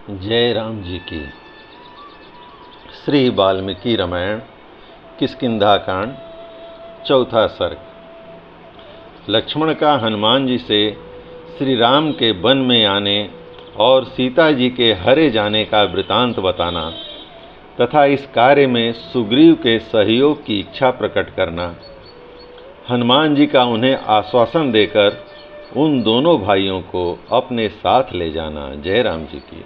जय राम जी की। श्री वाल्मीकि रामायण किष्किंधा कांड, चौथा सर्ग। लक्ष्मण का हनुमान जी से श्री राम के वन में आने और सीता जी के हरे जाने का वृतांत बताना तथा इस कार्य में सुग्रीव के सहयोग की इच्छा प्रकट करना, हनुमान जी का उन्हें आश्वासन देकर उन दोनों भाइयों को अपने साथ ले जाना। जय राम जी की।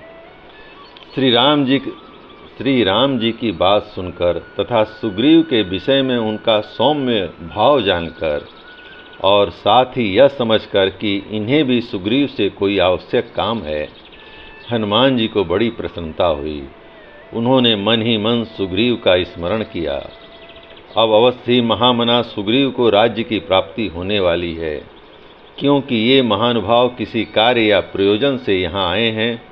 श्री राम जी की बात सुनकर तथा सुग्रीव के विषय में उनका सौम्य भाव जानकर और साथ ही यह समझकर कि इन्हें भी सुग्रीव से कोई आवश्यक काम है, हनुमान जी को बड़ी प्रसन्नता हुई। उन्होंने मन ही मन सुग्रीव का स्मरण किया। अब अवश्य ही महामना सुग्रीव को राज्य की प्राप्ति होने वाली है, क्योंकि ये महानुभाव किसी कार्य या प्रयोजन से यहाँ आए हैं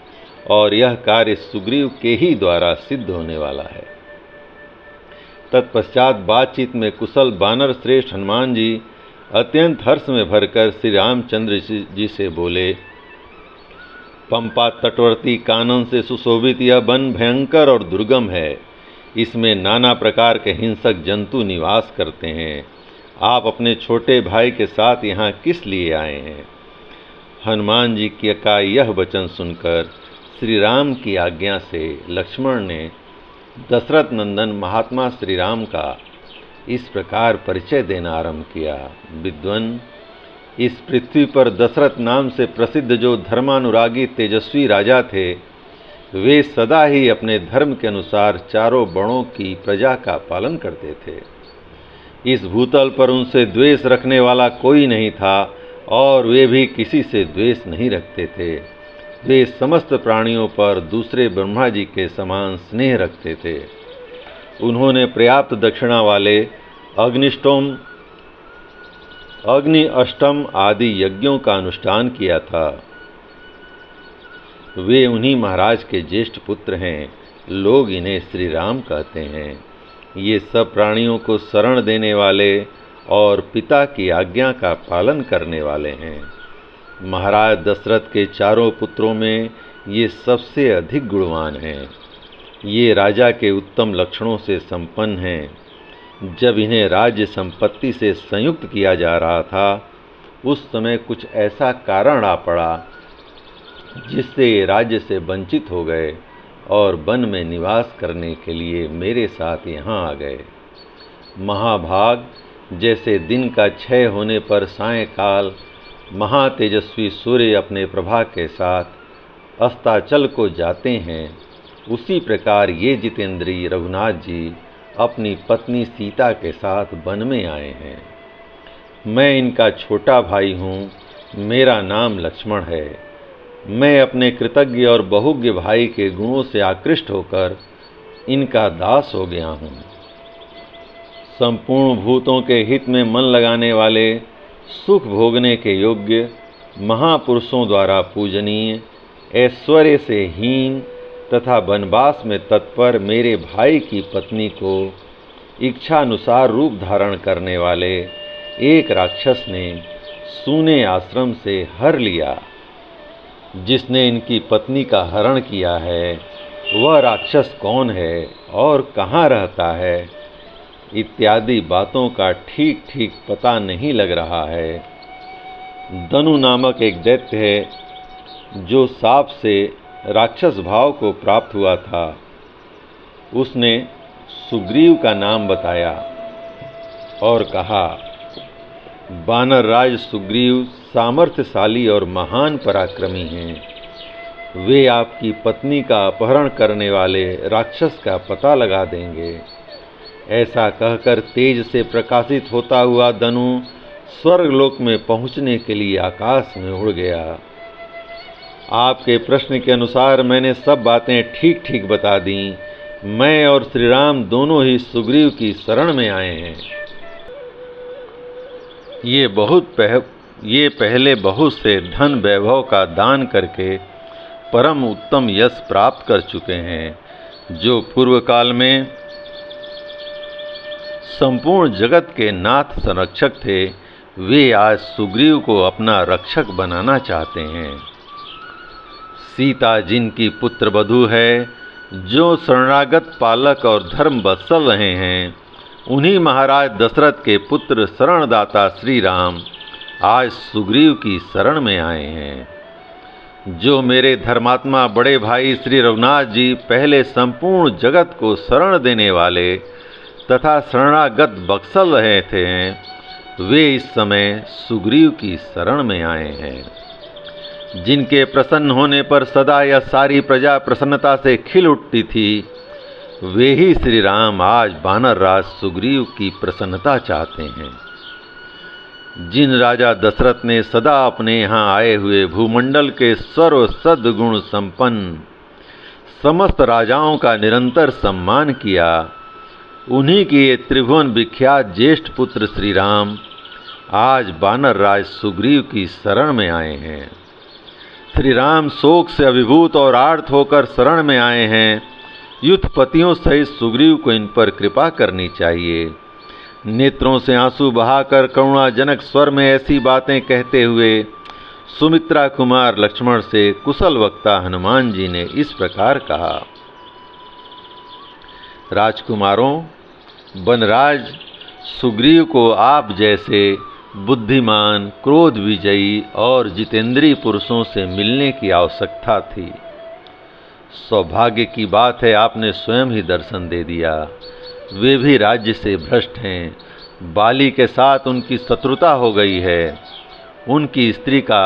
और यह कार्य सुग्रीव के ही द्वारा सिद्ध होने वाला है। तत्पश्चात बातचीत में कुशल बानर श्रेष्ठ हनुमान जी अत्यंत हर्ष में भरकर श्री रामचंद्र जी से बोले, पंपा तटवर्ती कानन से सुशोभित यह वन भयंकर और दुर्गम है। इसमें नाना प्रकार के हिंसक जंतु निवास करते हैं। आप अपने छोटे भाई के साथ यहाँ किस लिए आए हैं? हनुमान जी का यह वचन सुनकर श्री राम की आज्ञा से लक्ष्मण ने दशरथ नंदन महात्मा श्री राम का इस प्रकार परिचय देना आरंभ किया। विद्वन, इस पृथ्वी पर दशरथ नाम से प्रसिद्ध जो धर्मानुरागी तेजस्वी राजा थे, वे सदा ही अपने धर्म के अनुसार चारों वर्णों की प्रजा का पालन करते थे। इस भूतल पर उनसे द्वेष रखने वाला कोई नहीं था और वे भी किसी से द्वेष नहीं रखते थे। वे समस्त प्राणियों पर दूसरे ब्रह्मा जी के समान स्नेह रखते थे। उन्होंने पर्याप्त दक्षिणा वाले अग्नि अष्टम आदि यज्ञों का अनुष्ठान किया था। वे उन्हीं महाराज के ज्येष्ठ पुत्र हैं। लोग इन्हें श्री राम कहते हैं। ये सब प्राणियों को शरण देने वाले और पिता की आज्ञा का पालन करने वाले हैं। महाराज दशरथ के चारों पुत्रों में ये सबसे अधिक गुणवान हैं। ये राजा के उत्तम लक्षणों से संपन्न हैं। जब इन्हें राज्य संपत्ति से संयुक्त किया जा रहा था, उस समय कुछ ऐसा कारण आ पड़ा जिससे ये राज्य से वंचित हो गए और वन में निवास करने के लिए मेरे साथ यहाँ आ गए। महाभाग, जैसे दिन का क्षय होने पर सायंकाल महातेजस्वी सूर्य अपने प्रभा के साथ अस्ताचल को जाते हैं, उसी प्रकार ये जितेंद्री रघुनाथ जी अपनी पत्नी सीता के साथ वन में आए हैं। मैं इनका छोटा भाई हूँ। मेरा नाम लक्ष्मण है। मैं अपने कृतज्ञ और बहुज्ञ भाई के गुणों से आकृष्ट होकर इनका दास हो गया हूँ। संपूर्ण भूतों के हित में मन लगाने वाले, सुख भोगने के योग्य, महापुरुषों द्वारा पूजनीय, ऐश्वर्य से हीन तथा वनवास में तत्पर मेरे भाई की पत्नी को इच्छानुसार रूप धारण करने वाले एक राक्षस ने सूने आश्रम से हर लिया। जिसने इनकी पत्नी का हरण किया है, वह राक्षस कौन है और कहाँ रहता है, इत्यादि बातों का ठीक ठीक पता नहीं लग रहा है। दनु नामक एक दैत्य है जो साप से राक्षस भाव को प्राप्त हुआ था। उसने सुग्रीव का नाम बताया और कहा, वानर राज सुग्रीव सामर्थ्यशाली और महान पराक्रमी हैं। वे आपकी पत्नी का अपहरण करने वाले राक्षस का पता लगा देंगे। ऐसा कहकर तेज से प्रकाशित होता हुआ दनु स्वर्गलोक में पहुंचने के लिए आकाश में उड़ गया। आपके प्रश्न के अनुसार मैंने सब बातें ठीक ठीक बता दी। मैं और श्री राम दोनों ही सुग्रीव की शरण में आए हैं। ये पहले बहुत से धन वैभव का दान करके परम उत्तम यश प्राप्त कर चुके हैं। जो पूर्व काल में संपूर्ण जगत के नाथ संरक्षक थे, वे आज सुग्रीव को अपना रक्षक बनाना चाहते हैं। सीता जिनकी पुत्र वधू है, जो शरणागत पालक और धर्म वत्सल रहे हैं, उन्हीं महाराज दशरथ के पुत्र शरणदाता श्री राम आज सुग्रीव की शरण में आए हैं। जो मेरे धर्मात्मा बड़े भाई श्री रघुनाथ जी पहले संपूर्ण जगत को शरण देने वाले तथा शरणागत बख्शल रहे थे, वे इस समय सुग्रीव की शरण में आए हैं। जिनके प्रसन्न होने पर सदा यह सारी प्रजा प्रसन्नता से खिल उठती थी, वे ही श्री राम आज वानर राज सुग्रीव की प्रसन्नता चाहते हैं। जिन राजा दशरथ ने सदा अपने यहाँ आए हुए भूमंडल के सर्व सद्गुण संपन्न समस्त राजाओं का निरंतर सम्मान किया, उन्हीं के ये त्रिभुवन विख्यात ज्येष्ठ पुत्र श्री राम आज वानर राज सुग्रीव की शरण में आए हैं। श्री राम शोक से अभिभूत और आर्त होकर शरण में आए हैं। युद्धपतियों सहित सुग्रीव को इन पर कृपा करनी चाहिए। नेत्रों से आंसू बहाकर करुणाजनक स्वर में ऐसी बातें कहते हुए सुमित्रा कुमार लक्ष्मण से कुशल वक्ता हनुमान जी ने इस प्रकार कहा। राजकुमारों, वनराज सुग्रीव को आप जैसे बुद्धिमान, क्रोध विजयी और जितेंद्रीय पुरुषों से मिलने की आवश्यकता थी। सौभाग्य की बात है, आपने स्वयं ही दर्शन दे दिया। वे भी राज्य से भ्रष्ट हैं। बाली के साथ उनकी शत्रुता हो गई है। उनकी स्त्री का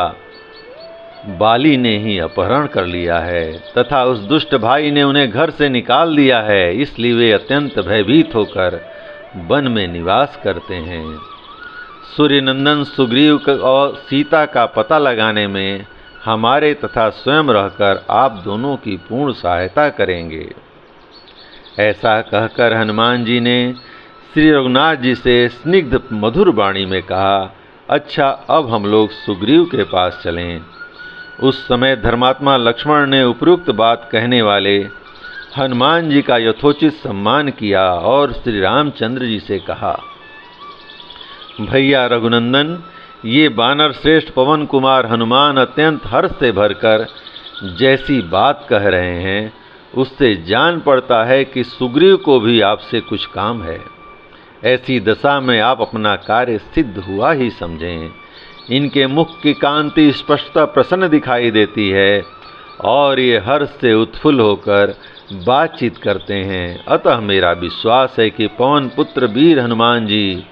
बाली ने ही अपहरण कर लिया है तथा उस दुष्ट भाई ने उन्हें घर से निकाल दिया है। इसलिए वे अत्यंत भयभीत होकर वन में निवास करते हैं। सूर्यनंदन सुग्रीव और सीता का पता लगाने में हमारे तथा स्वयं रहकर आप दोनों की पूर्ण सहायता करेंगे। ऐसा कहकर हनुमान जी ने श्री रघुनाथ जी से स्निग्ध मधुर वाणी में कहा, अच्छा, अब हम लोग सुग्रीव के पास चलें। उस समय धर्मात्मा लक्ष्मण ने उपयुक्त बात कहने वाले हनुमान जी का यथोचित सम्मान किया और श्री रामचंद्र जी से कहा, भैया रघुनंदन, ये वानर श्रेष्ठ पवन कुमार हनुमान अत्यंत हर्ष से भरकर जैसी बात कह रहे हैं, उससे जान पड़ता है कि सुग्रीव को भी आपसे कुछ काम है। ऐसी दशा में आप अपना कार्य सिद्ध हुआ ही समझें। इनके मुख की कांति स्पष्टता प्रसन्न दिखाई देती है और ये हर्ष से उत्फुल्ल होकर बातचीत करते हैं। अतः मेरा विश्वास है कि पवन पुत्र वीर हनुमान जी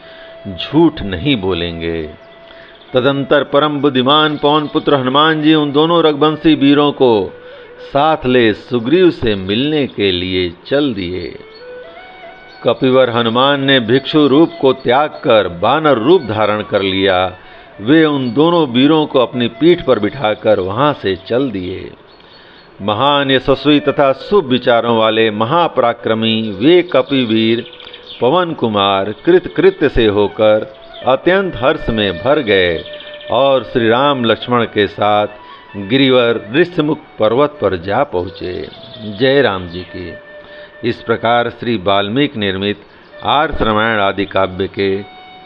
झूठ नहीं बोलेंगे। तदंतर परम बुद्धिमान पवन पुत्र हनुमान जी उन दोनों रघुवंशी वीरों को साथ ले सुग्रीव से मिलने के लिए चल दिए। कपिवर हनुमान ने भिक्षु रूप को त्याग कर वानर रूप धारण कर लिया। वे उन दोनों वीरों को अपनी पीठ पर बिठाकर वहां से चल दिए। महान यशस्वी तथा शुभ विचारों वाले महापराक्रमी वे कपिवीर पवन कुमार कृतकृत्य से होकर अत्यंत हर्ष में भर गए और श्री राम लक्ष्मण के साथ गिरिवर ऋष्यमुख पर्वत पर जा पहुँचे। जय राम जी की। इस प्रकार श्री वाल्मीकि निर्मित आर्ष रामायण आदि काव्य के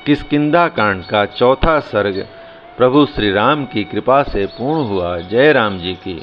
किष्किंधा कांड का चौथा सर्ग प्रभु श्री राम की कृपा से पूर्ण हुआ। जय राम जी की।